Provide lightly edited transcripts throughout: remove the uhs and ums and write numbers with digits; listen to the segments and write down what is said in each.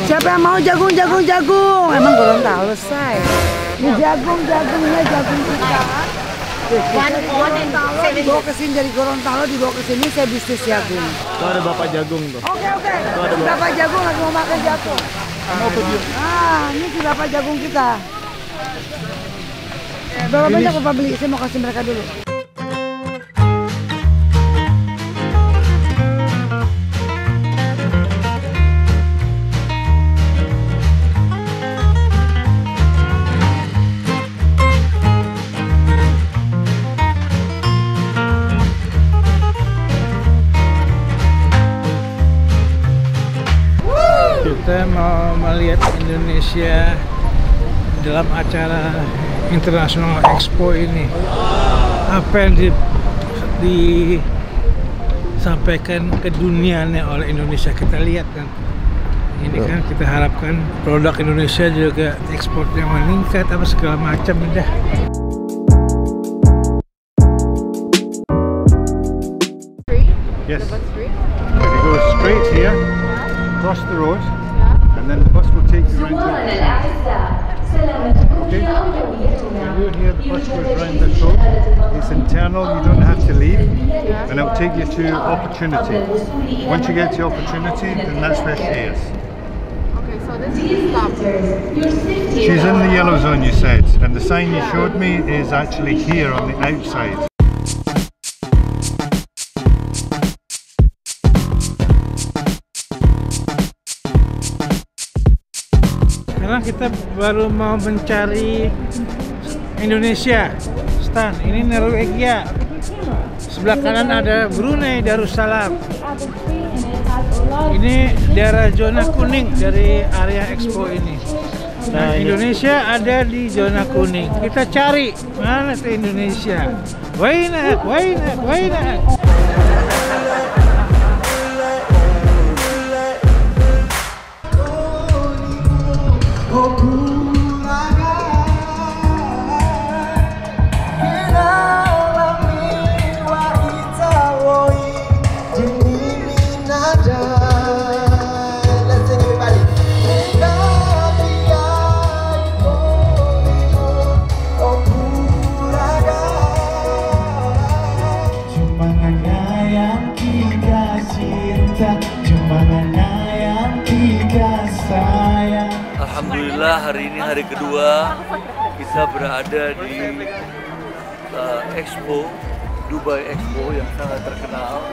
Siapa yang mau jagung? Emang Gorontalo, say. Ini jagungnya jagung kita. Dibawa ke sini dari Gorontalo, dibawa ke sini saya bisnis jagung. Itu ada Bapak Jagung tuh. Oke. Bapak Jagung lagi mau makan jagung. Ini si Bapak Jagung kita. Berapa banyak Bapak beli? Saya mau kasih mereka dulu. Kita mau melihat Indonesia dalam acara International Expo ini. Apa yang disampaikan ke dunia oleh Indonesia, kita lihat kan. Ini kan kita harapkan produk Indonesia juga ekspornya meningkat, apa segala macam udah. Yes. If you go straight here, cross the road, and then the bus will take you around to the okay? Here the bus goes around this road. It's internal, you don't have to leave, and it will take you to Opportunity. Once you get to Opportunity, then that's where she is. Okay, so this is stop. She's in the yellow zone, you said, and the sign you showed me is actually here on the outside. Sekarang kita baru mau mencari Indonesia. Stan, ini Norwegia. Sebelah kanan ada Brunei Darussalam. Ini daerah zona kuning dari area expo ini. Nah, Indonesia ada di zona kuning. Kita cari mana tuh Indonesia. Wainak. Alhamdulillah hari ini hari kedua kita berada di Expo, Dubai Expo yang sangat terkenal,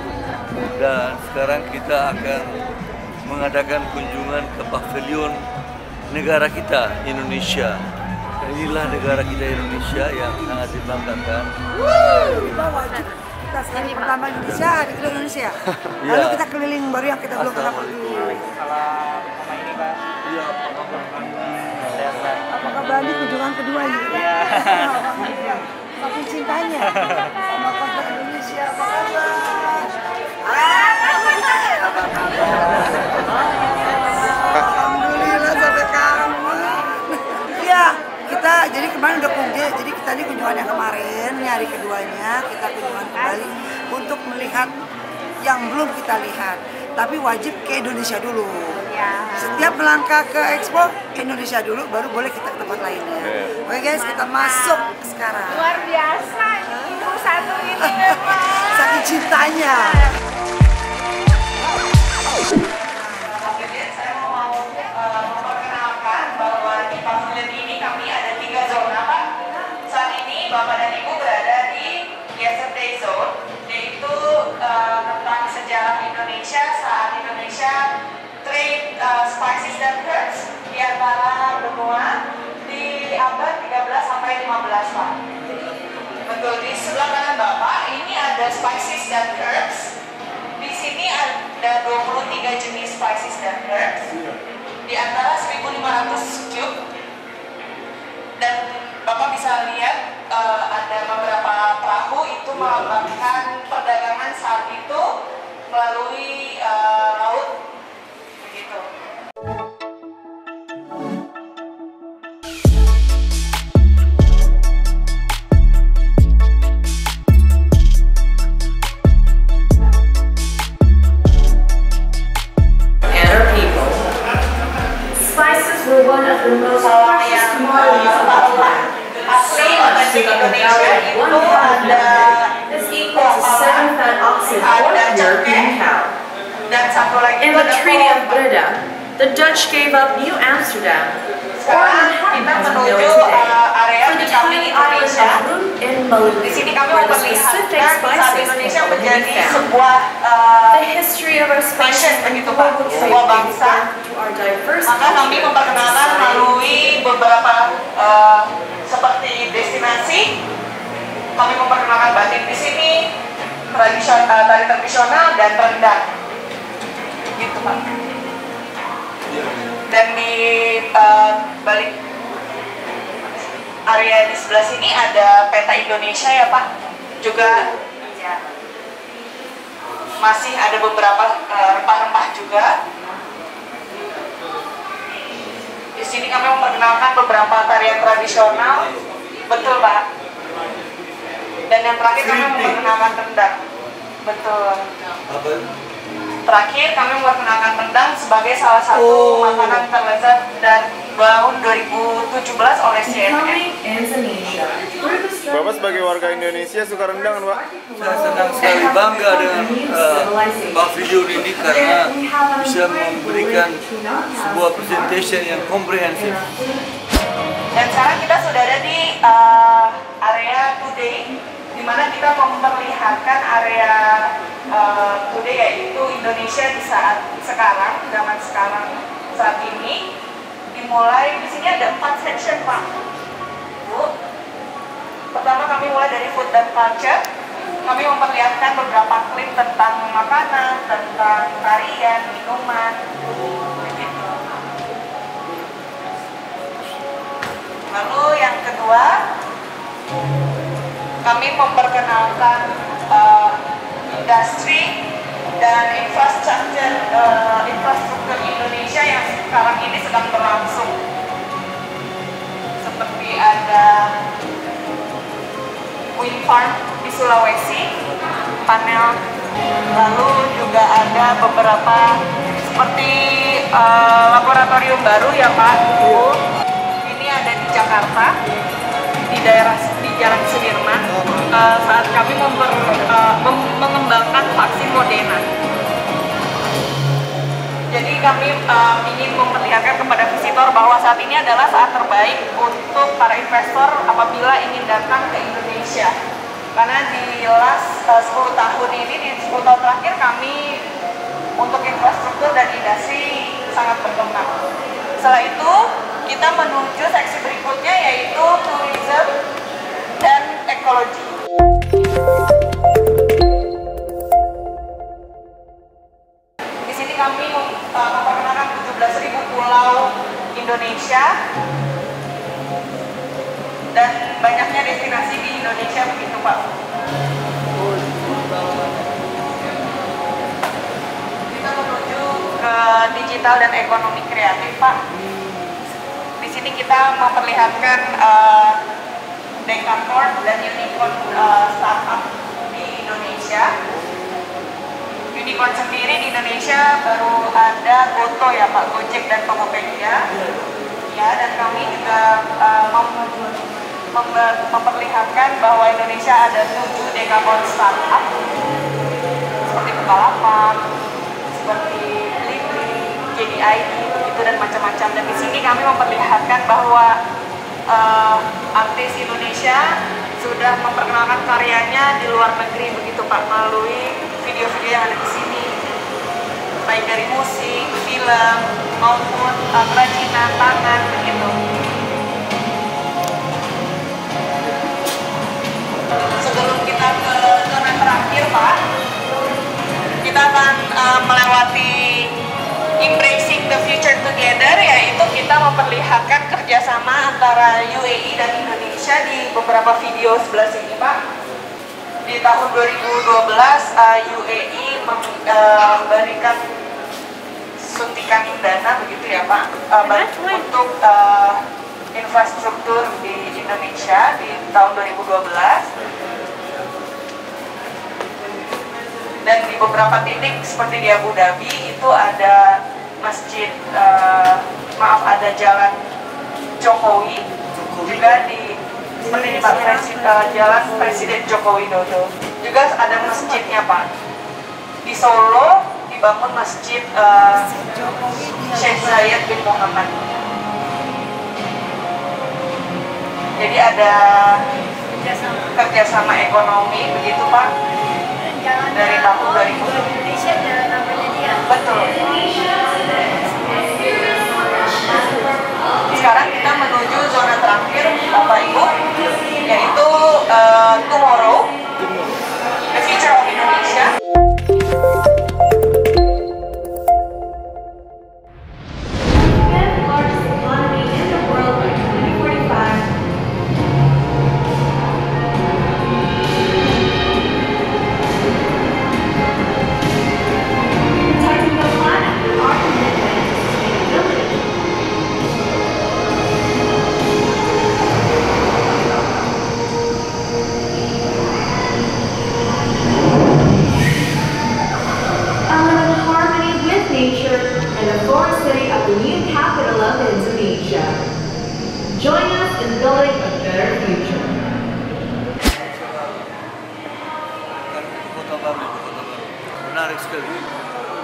dan sekarang kita akan mengadakan kunjungan ke pavilion negara kita, Indonesia. Inilah negara kita Indonesia yang sangat dibanggakan. Kita sekali pertama Indonesia, di Indonesia. Lalu kita keliling baru yang kita belum pernah pergi. Apakah Bali kunjungan kedua ini? Makin cintanya sama kota Indonesia. Alhamdulillah sampai kangen. Iya, kita jadi kemarin udah kunjung. Jadi kita ini kunjungan yang kemarin, ini hari keduanya kita kunjungan kembali untuk melihat yang belum kita lihat. Tapi wajib ke Indonesia dulu. Setiap melangkah ke Expo, Indonesia dulu, baru boleh kita ke tempat lainnya. Oke guys, kita masuk sekarang. Luar biasa ibu satu ini memang. Saking cintanya. Saya mau memperkenalkan bahwa di pavilion ini kami ada 3 zona, Pak. Saat ini Bapak dan Ibu berada di Yesterday Zone, yaitu tentang sejarah Indonesia saat Indonesia trade spices dan herbs di antara benua di abad 13 sampai 15, Pak. Betul, di sebelah kanan Bapak ini ada spices dan herbs. Di sini ada 23 jenis spices dan herbs. Di antara 1.500 cube. Dan Bapak bisa lihat ada beberapa perahu itu melambangkan perdagangan saat itu melalui laut. Begitu. Kalau yang asli otentik Indonesia itu ada cengkeh, dan satu lagi In itu the ada Treaty of kolomba. Breda, the Dutch gave up New Amsterdam, Sekarang kita menuju area for the di samping tiny island Indonesia. of Root in Maluku, Di sini kami where the specific memperlihatkan saat spices Indonesia can only be menjadi found. sebuah The history of our spices nation and begitu Pak, global trade sebuah dates bangsa. back to our diverse Maka kami culture, memperkenalkan society, melalui beberapa seperti destinasi. Kami memperkenalkan batik di sini, tari tradisional dan rendang, gitu Pak. Dan di balik area di sebelah sini ada peta Indonesia ya Pak. Juga ya, masih ada beberapa rempah-rempah juga. Di sini kami memperkenalkan beberapa tarian tradisional, betul Pak. Dan yang terakhir kami memperkenalkan rendang, betul. Terakhir kami memperkenalkan rendang sebagai salah satu makanan terlezat dan tahun 2017 oleh CNN. Bapak sebagai warga Indonesia suka rendang kan Pak? Saya senang sekali bangga dengan pavilion ini karena bisa memberikan sebuah presentation yang komprehensif. Dan sekarang kita sudah ada di area today, di mana kita memperlihatkan area today, yaitu Indonesia di saat sekarang, zaman sekarang saat ini. Dimulai di sini ada 4 section Pak. Bu. Pertama kami mulai dari food dan culture. Kami memperlihatkan beberapa klip tentang makanan, tentang tarian, minuman, begitu. Lalu yang kedua, kami memperkenalkan industri dan infrastruktur Indonesia yang sekarang ini sedang berlangsung. Seperti ada wind farm di Sulawesi, panel, lalu juga ada beberapa seperti laboratorium baru ya Pak. Ini ada di Jakarta, di daerah di Jalan Sudirman. Saat kami mengembangkan vaksin Moderna. Jadi kami ingin memperlihatkan kepada visitor bahwa saat ini adalah saat terbaik untuk para investor apabila ingin datang ke Indonesia. Karena di last 10 tahun ini, di 10 tahun terakhir kami untuk infrastruktur dan industri sangat berkembang. Setelah itu kita menuju seksi berikutnya, yaitu tourism dan ekologi. Di sini kami memperkenalkan 17.000 pulau Indonesia dan banyaknya destinasi di Indonesia begitu Pak. Kita menuju ke digital dan ekonomi kreatif Pak. Di sini kita memperlihatkan Decacorn dan Unicorn startup di Indonesia. Unicorn sendiri di Indonesia baru ada Goto ya Pak, Gojek dan Tokopedia. Ya, dan kami juga memperlihatkan bahwa Indonesia ada 7 Decacorn startup seperti Bukalapak, seperti Blibli, JDID, itu dan macam-macam. Dan di sini kami memperlihatkan bahwa artis Indonesia sudah memperkenalkan karyanya di luar negeri begitu Pak, melalui video-video yang ada di sini, baik dari musik, film, maupun kerajinan tangan begitu. Sebelum kita ke zona terakhir Pak, kita akan melewati Embracing the Future Together, yaitu kita memperlihatkan kerjasama antara UAE dan Indonesia di beberapa video sebelah sini Pak. Di tahun 2012 UAE memberikan suntikan dana begitu ya Pak, untuk infrastruktur di Indonesia di tahun 2012. Dan di beberapa titik seperti di Abu Dhabi itu ada masjid, ada Jalan Jokowi, juga di seperti Pak Jalan Presiden Joko Widodo. Juga ada masjidnya Pak. Di Solo dibangun masjid Syekh Zayed bin Muhammad. Jadi ada kerjasama ekonomi begitu Pak. Dari tahun 2000. Indonesia jalan namanya dia. Betul. Sekarang kita menuju zona terakhir Bapak Ibu, yaitu tomorrow, the future of Indonesia. Largest economy in the world by 2045. Protecting the planet with our commitment to sustainability. And live in harmony with nature in the forest city of the new capital of Indonesia. Join us in building a better future. Kota baru. Menarik sekali.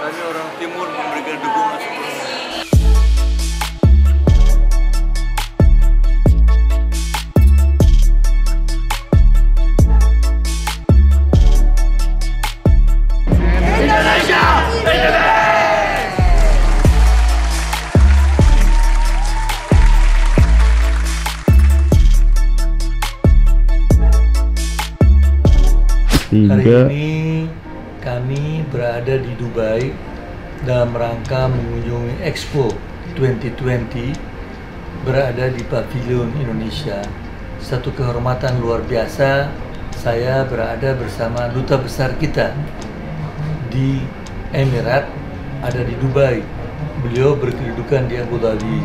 Kami orang timur memberikan dukungan seperti ini. Hari ini kami berada di Dubai dalam rangka mengunjungi Expo 2020, berada di Pavilion Indonesia. Satu kehormatan luar biasa, saya berada bersama duta besar kita di Emirat, ada di Dubai. Beliau berkedudukan di Abu Dhabi,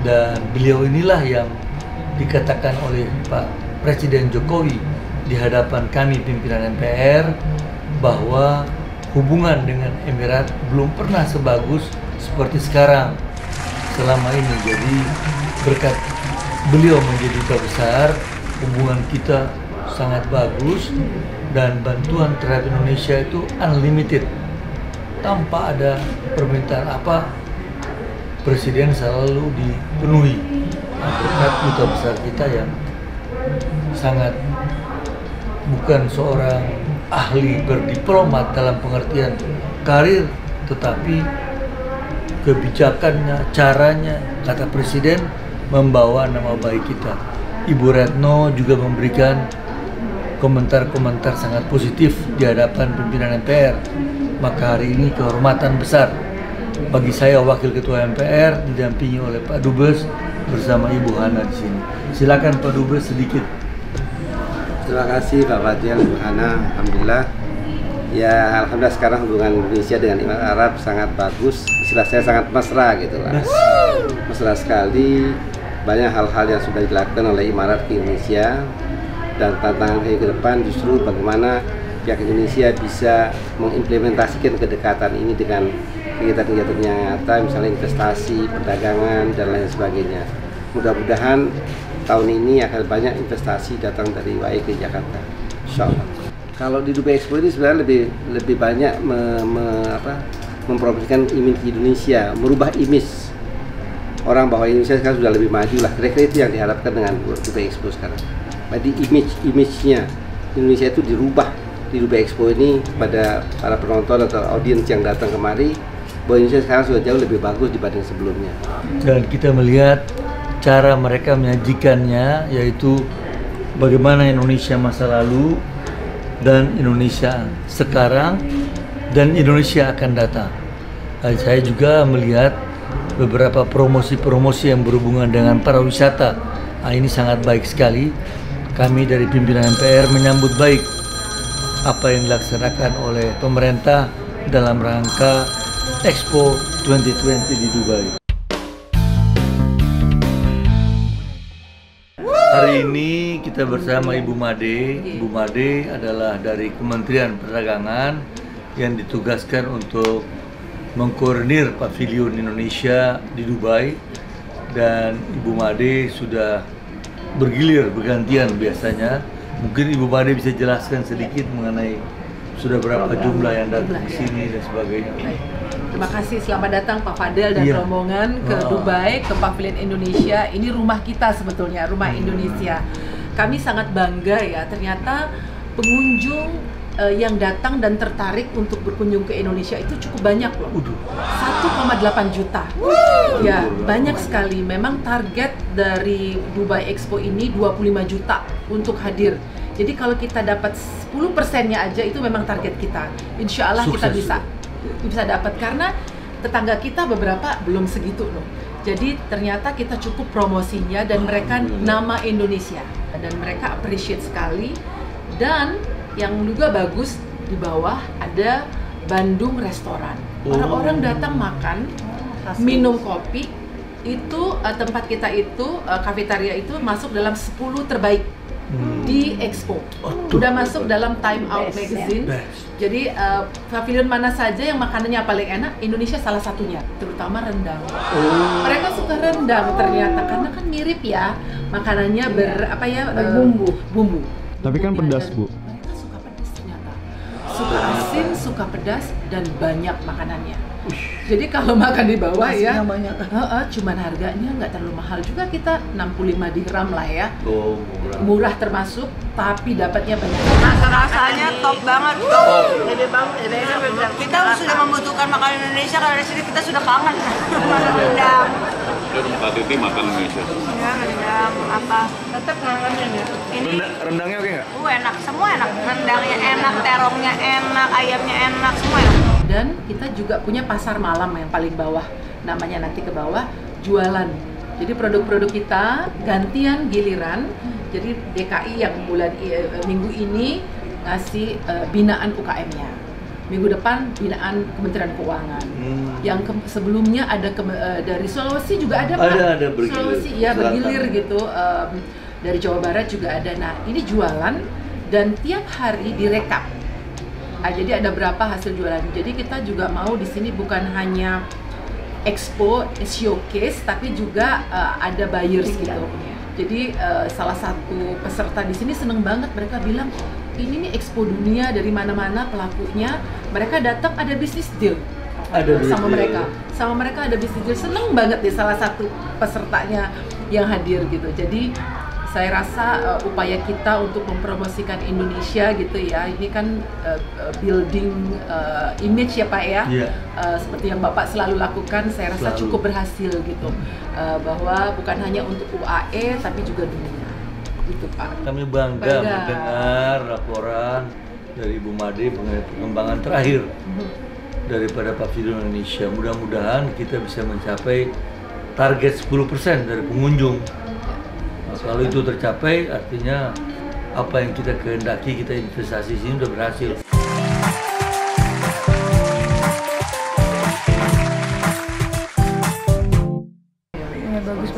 dan beliau inilah yang dikatakan oleh Pak Presiden Jokowi di hadapan kami pimpinan MPR bahwa hubungan dengan Emirat belum pernah sebagus seperti sekarang selama ini. Jadi berkat beliau menjadi duta besar, hubungan kita sangat bagus dan bantuan terhadap Indonesia itu unlimited. Tanpa ada permintaan apa, Presiden selalu dipenuhi. Berkat duta besar kita yang sangat bukan seorang ahli berdiplomat dalam pengertian karir, tetapi kebijakannya, caranya, kata Presiden, membawa nama baik kita. Ibu Retno juga memberikan komentar-komentar sangat positif di hadapan pimpinan MPR. Maka hari ini kehormatan besar bagi saya, Wakil Ketua MPR, didampingi oleh Pak Dubes bersama Ibu Hana di sini. Silakan Pak Dubes sedikit. Terima kasih Pak Fadil, Bu Hana. Alhamdulillah. Ya, alhamdulillah sekarang hubungan Indonesia dengan Emirat Arab sangat bagus. Istilah saya sangat mesra gitu lah. Mesra sekali. Banyak hal-hal yang sudah dilakukan oleh Emirat ke Indonesia, dan tantangan ke depan justru bagaimana pihak Indonesia bisa mengimplementasikan kedekatan ini dengan kegiatan-kegiatan yang nyata, misalnya investasi, perdagangan, dan lain sebagainya. Mudah-mudahan tahun ini akan banyak investasi datang dari UAE ke Jakarta, insya Allah. Kalau di Dubai Expo ini sebenarnya lebih banyak mempromosikan image Indonesia, merubah image orang bahwa Indonesia sekarang sudah lebih maju lah. Kira-kira itu yang diharapkan dengan Dubai Expo sekarang. Jadi image-nya Indonesia itu dirubah di Dubai Expo ini kepada para penonton atau audiens yang datang kemari, bahwa Indonesia sekarang sudah jauh lebih bagus dibanding sebelumnya. Dan kita melihat cara mereka menyajikannya, yaitu bagaimana Indonesia masa lalu dan Indonesia sekarang dan Indonesia akan datang. Saya juga melihat beberapa promosi-promosi yang berhubungan dengan pariwisata. Ini sangat baik sekali. Kami dari pimpinan MPR menyambut baik apa yang dilaksanakan oleh pemerintah dalam rangka Expo 2020 di Dubai. Hari ini kita bersama Ibu Made. Ibu Made adalah dari Kementerian Perdagangan yang ditugaskan untuk mengkoordinir Pavilion Indonesia di Dubai. dan Ibu Made sudah bergilir bergantian biasanya. Mungkin Ibu Made bisa jelaskan sedikit mengenai sudah berapa jumlah yang datang ke sini dan sebagainya. Terima kasih, selamat datang Pak Fadel dan rombongan ke Dubai, ke Pavilion Indonesia. Ini rumah kita sebetulnya, rumah Indonesia. Kami sangat bangga ya, ternyata pengunjung yang datang dan tertarik untuk berkunjung ke Indonesia itu cukup banyak loh. 1,8 juta. Ya, banyak sekali. Memang target dari Dubai Expo ini 25 juta untuk hadir. Jadi kalau kita dapat 10%-nya aja itu memang target kita. Insya Allah kita bisa dapat, karena tetangga kita beberapa belum segitu loh. Jadi ternyata kita cukup promosinya dan mereka nama Indonesia dan mereka appreciate sekali. Dan yang juga bagus, di bawah ada Bandung Restoran. Orang-orang datang makan, minum kopi. Itu tempat kita itu, kafetaria itu masuk dalam 10 terbaik di Expo. Udah masuk dalam Time Out Magazine. Jadi pavilion mana saja yang makanannya paling enak, Indonesia salah satunya, terutama rendang. Mereka suka rendang ternyata, karena kan mirip ya makanannya bumbu. Tapi kan pedas, Bu. Mereka suka pedas ternyata. Suka asin, suka pedas, dan banyak makanannya. Jadi kalau makan di bawah ya, cuman harganya nggak terlalu mahal juga, kita 65 dirham lah ya. Murah termasuk, tapi dapatnya banyak. Rasanya top banget. Kita sudah membutuhkan makanan Indonesia karena di sini kita sudah kangen. Rendang. Mbak Titi makan Indonesia. Ya, rendang apa? Tetap kangen ya. Ini Rendangnya oke nggak? enak, semua enak. Rendangnya enak, terongnya enak, ayamnya enak, semua enak. Dan kita juga punya pasar malam yang paling bawah, namanya nanti ke bawah, jualan. Jadi produk-produk kita gantian giliran. Jadi DKI yang minggu ini ngasih binaan UKM-nya. Minggu depan binaan Kementerian Keuangan. Yang sebelumnya ada dari Sulawesi juga ada, Pak. Ada bergilir. Sulawesi ya bergilir gitu. Dari Jawa Barat juga ada. Nah, ini jualan dan tiap hari direkap. Jadi ada berapa hasil jualan. Jadi kita juga mau di sini bukan hanya expo, showcase, tapi juga ada buyers gitu. Jadi salah satu peserta di sini seneng banget, mereka bilang ini nih expo dunia, dari mana-mana pelakunya, mereka datang ada bisnis deal sama mereka ada bisnis deal. Seneng banget deh salah satu pesertanya yang hadir gitu. Jadi saya rasa upaya kita untuk mempromosikan Indonesia gitu ya, ini kan building image ya Pak ya, seperti yang Bapak selalu lakukan, saya rasa cukup berhasil gitu, bahwa bukan hanya untuk UAE tapi juga dunia, gitu Pak. Kami bangga mendengar laporan dari Ibu Made mengenai perkembangan terakhir daripada Pavilion Indonesia. Mudah-mudahan kita bisa mencapai target 10% dari pengunjung. Kalau itu tercapai, artinya apa yang kita kehendaki, kita investasi sini sudah berhasil.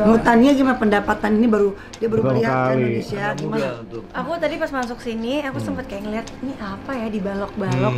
Menurut Tania gimana pendapatan ini, dia baru melihat Indonesia gimana? Aku tadi pas masuk sini, aku sempat kayak ngeliat ini apa ya di balok-balok.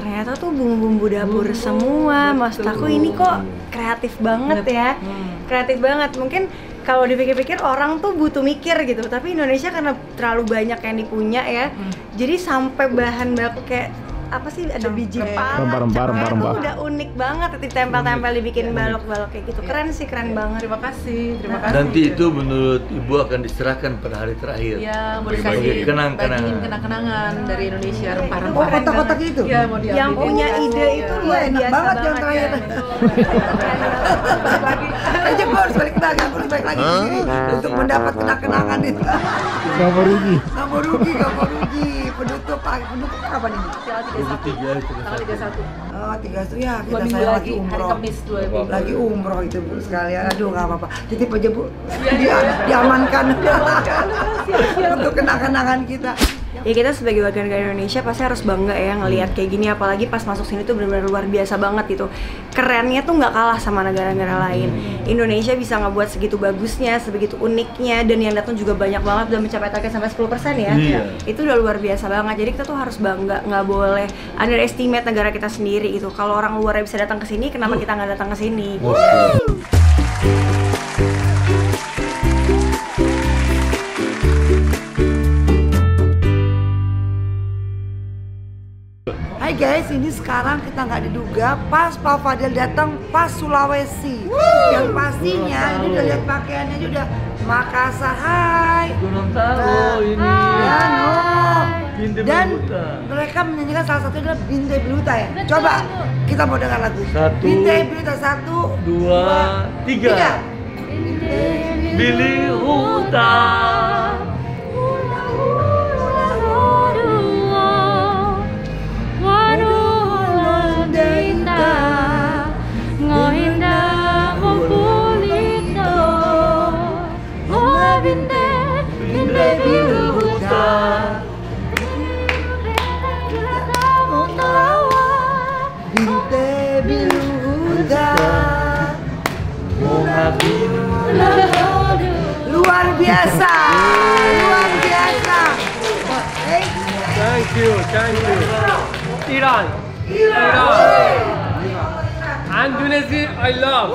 Ternyata tuh bumbu-bumbu dapur semua. Maksud aku ini kok kreatif banget ya, kreatif banget. Mungkin kalau dipikir-pikir orang tuh butuh mikir gitu, tapi Indonesia karena terlalu banyak yang dipunya ya, jadi sampai bahan baku kayak apa sih, ada biji pala, itu udah unik banget, ditempel-tempel dibikin balok-balok kayak gitu. Keren sih, keren banget. Terima kasih. Nanti itu menurut Ibu akan diserahkan pada hari terakhir. Ya, mau dikasih kenang-kenangan dari Indonesia, rempah-rempah. Kotak-kotak itu? Ya, mau diambil. Yang punya ide itu luar biasa banget yang terakhir. Kayaknya gue harus balik lagi, aku harus balik lagi ke sini untuk mendapat kenang-kenangan itu. Gak mau rugi. Gak mau rugi. Penutup kapan ini? Tanggal 31. Oh, 31 ya, kita minggu saya lagi, hari Kamis 2 minggu. Lagi umroh itu Bu sekalian. Aduh, nggak apa-apa. Titip aja Bu. Diamankan. Untuk kenang-kenangan kita. Ya kita sebagai warga negara Indonesia pasti harus bangga ya ngelihat kayak gini, apalagi pas masuk sini tuh benar-benar luar biasa banget gitu. Kerennya tuh nggak kalah sama negara-negara lain. Indonesia bisa ngebuat segitu bagusnya, sebegitu uniknya, dan yang datang juga banyak banget, udah mencapai target sampai 10% ya. Itu udah luar biasa banget. Jadi kita tuh harus bangga, nggak boleh underestimate negara kita sendiri gitu. Kalau orang luar bisa datang ke sini, kenapa kita nggak datang ke sini? guys, ini sekarang kita nggak diduga pas Pak Fadel datang pas Sulawesi. Yang pastinya ini udah lihat pakaiannya aja udah Makassar, hai. Gorontalo ini. Ya, no. Binte Dan Beluta. mereka menyanyikan salah satunya adalah Binte Beluta ya. Coba kita mau dengar lagu. Binte Beluta 1, 2, 3. Bili hutan. Luar biasa, luar biasa. Thank you. Iran. Indonesia, I love.